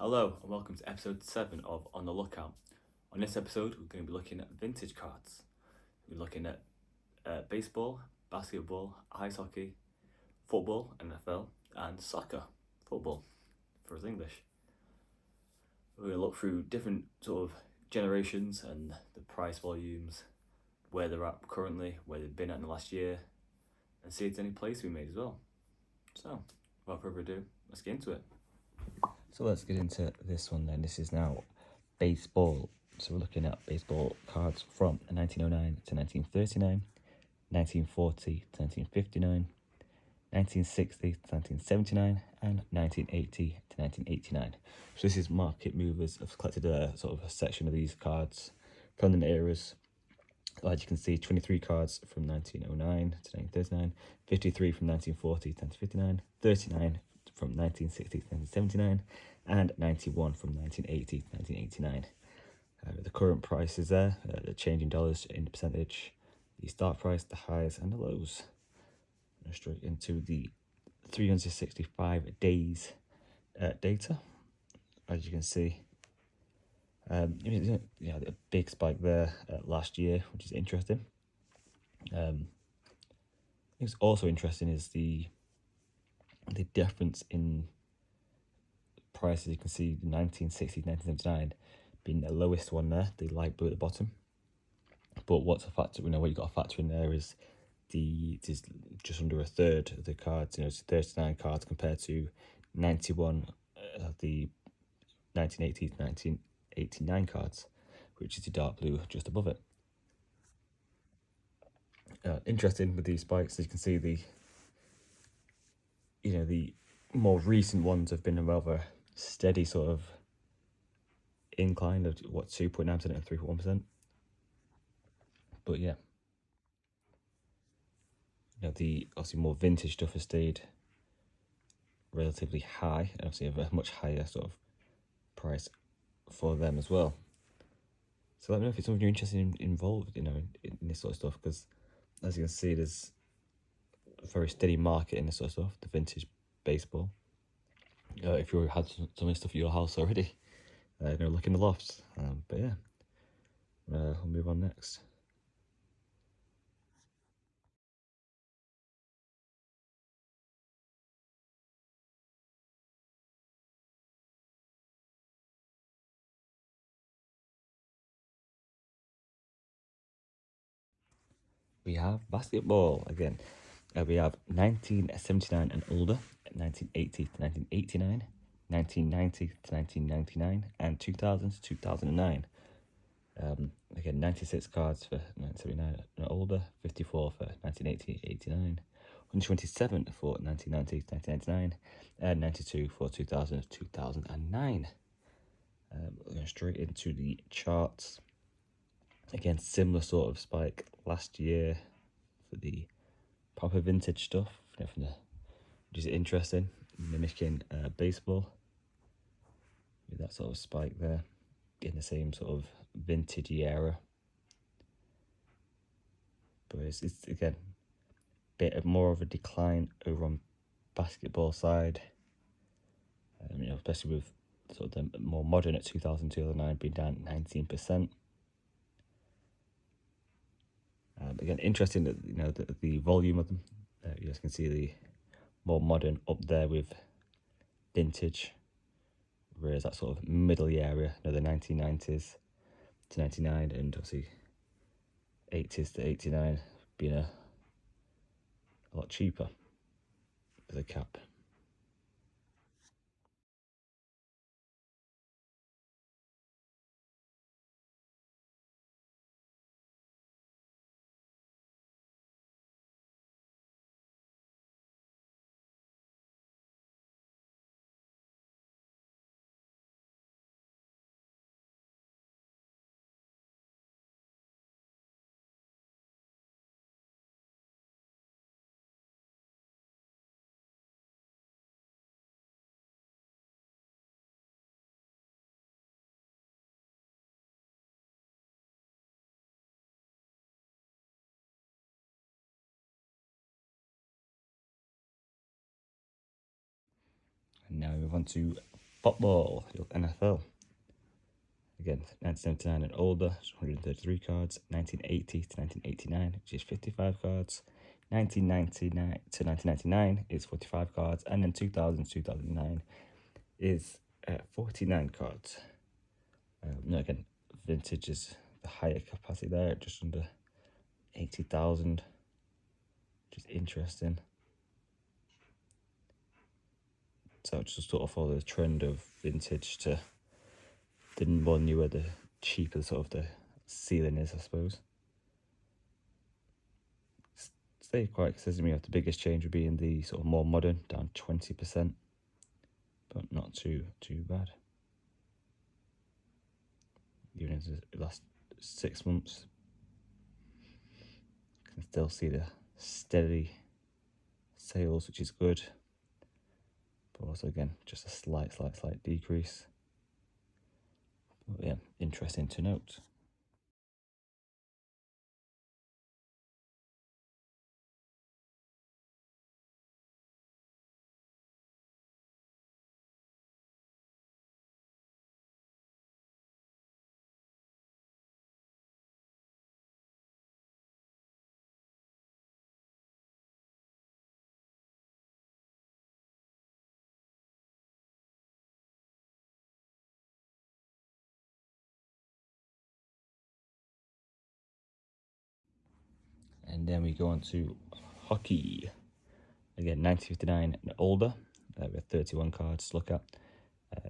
Hello and welcome to episode 7 of On the Lookout. On this episode, we're going to be looking at vintage cards. We're looking at baseball, basketball, ice hockey, football, NFL, and soccer, football, for us English. We're going to look through different sort of generations and the price volumes, where they're at currently, where they've been at in the last year, and see if there's any plays we made as well. So, without further ado, let's get into it. So let's get into this one then. This is now baseball. So we're looking at baseball cards from 1909 to 1939, 1940 to 1959, 1960 to 1979, and 1980 to 1989. So this is market movers. I've collected a sort of a section of these cards from the eras. As you can see, 23 cards from 1909 to 1939, 53 from 1940 to 1959, 39 from 1960 to 1979, and 91 from 1980 to 1989. The current price is there, the change in dollars in the percentage, the start price, the highs and the lows. Straight into the 365 days data. As you can see, a big spike there last year, which is interesting. What's also interesting is the difference in prices. You can see the 1960 1979 being the lowest one there, the light blue at the bottom. But what's a factor? What you've got to factor in there is it's just under a third of the cards. It's 39 cards compared to 91 the 1980 to 1989 cards, which is the dark blue just above it. Interesting with these spikes, as you can see, the more recent ones have been a rather steady sort of incline of 2.9% and 3.1%. But yeah, the obviously more vintage stuff has stayed relatively high, and obviously a much higher sort of price for them as well. So let me know if it's something you're interested involved in this sort of stuff, because as you can see, there's a very steady market in this sort of stuff, the vintage baseball. If you had some of this stuff at your house already, look in the lofts. But yeah, we'll move on next. We have basketball again. We have 1979 and older, 1980 to 1989, 1990 to 1999, and 2000 to 2009. Again, 96 cards for 1979 and older, 54 for 1980 89, 127 for 1990 to 1999, and 92 for 2000 to 2009. Going straight into the charts. Again, similar sort of spike last year for the proper vintage stuff, which is interesting, mimicking baseball with that sort of spike there in the same sort of vintage era. But it's again a bit more of a decline over on basketball side. Especially with sort of the more modern at 2000 2009 being down 19%. Again, interesting that the volume of them. You guys can see the more modern up there with vintage, whereas that sort of middle area, the 1990s to 99 and obviously 80s to 89 being a lot cheaper as a cap. And now we move on to Football, your NFL. Again, 1979 and older, 133 cards. 1980 to 1989, which is 55 cards. 1999 to 1999 is 45 cards. And then 2000 to 2009 is 49 cards. Again, vintage is the higher capacity there, just under 80,000, which is interesting. So just sort of follow the trend of vintage to the more newer, the cheaper sort of the ceiling is, I suppose. Stay quite consistent. The biggest change would be in the sort of more modern, down 20%, but not too bad. Even in the last 6 months, you can still see the steady sales, which is good. But also, again, just a slight decrease. But yeah, interesting to note. And then we go on to hockey. Again, 1959 and older. We have 31 cards to look at.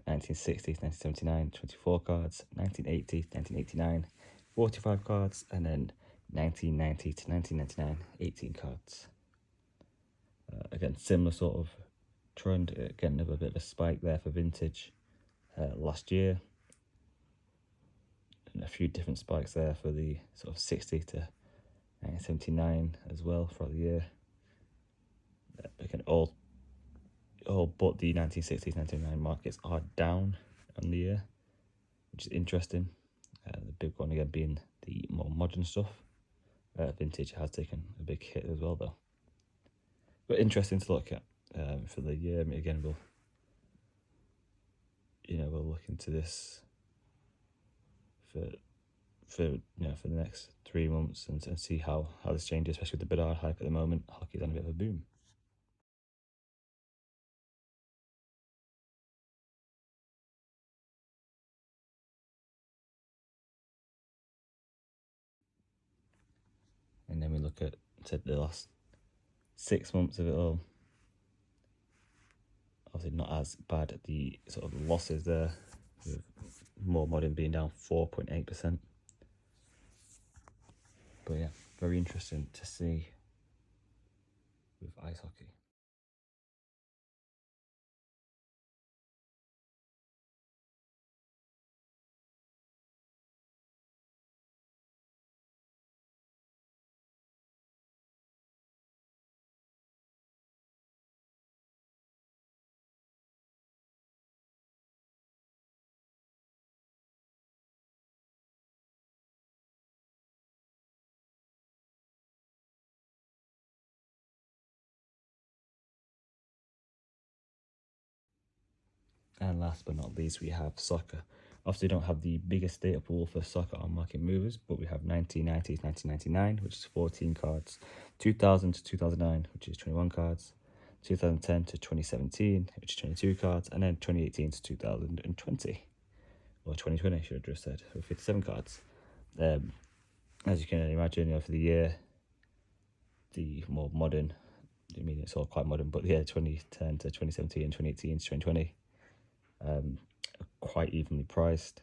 1960 to 1979, 24 cards. 1980 to 1989, 45 cards. And then 1990 to 1999, 18 cards. Again, similar sort of trend. Again, another bit of a spike there for vintage last year. And a few different spikes there for the sort of 60 to 1979 as well throughout the year. Again, all but the 1960s, 1999 markets are down on the year, which is interesting. The big one again being the more modern stuff. Vintage has taken a big hit as well, though. But interesting to look at for the year. I mean, again, we'll look into this for the next 3 months and see how this changes, especially with the Bedard hype at the moment. Hockey's on a bit of a boom. And then we look at the last 6 months of it all. Obviously not as bad at the sort of losses there, with more modern being down 4.8%. But yeah, very interesting to see with ice hockey. And last but not least, we have soccer. Obviously, we don't have the biggest data pool for soccer on Market Movers, but we have 1990 to 1999, which is 14 cards, 2000 to 2009, which is 21 cards, 2010 to 2017, which is 22 cards, and then 2018 to 2020, or 2020, I should have just said, with 57 cards. As you can imagine, for the year, the more modern, I mean, it's all quite modern, but yeah, 2010 to 2017 and 2018 to 2020, quite evenly priced.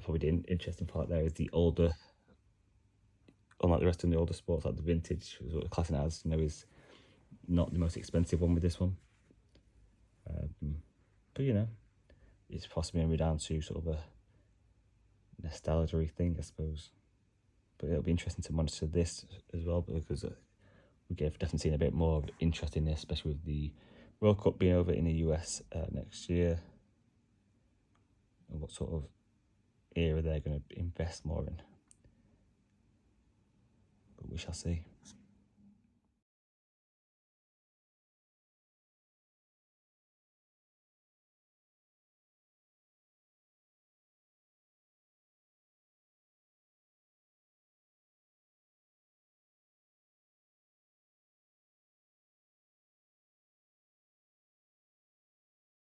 Probably the interesting part there is the older, unlike the rest of the older sports, like the vintage, is what we're classing as, is not the most expensive one with this one. But it's possibly going to be down to sort of a nostalgia thing, I suppose. But it'll be interesting to monitor this as well, because we've definitely seen a bit more of interest in this, especially with the World Cup being over in the US next year, and what sort of era they're going to invest more in. But we shall see.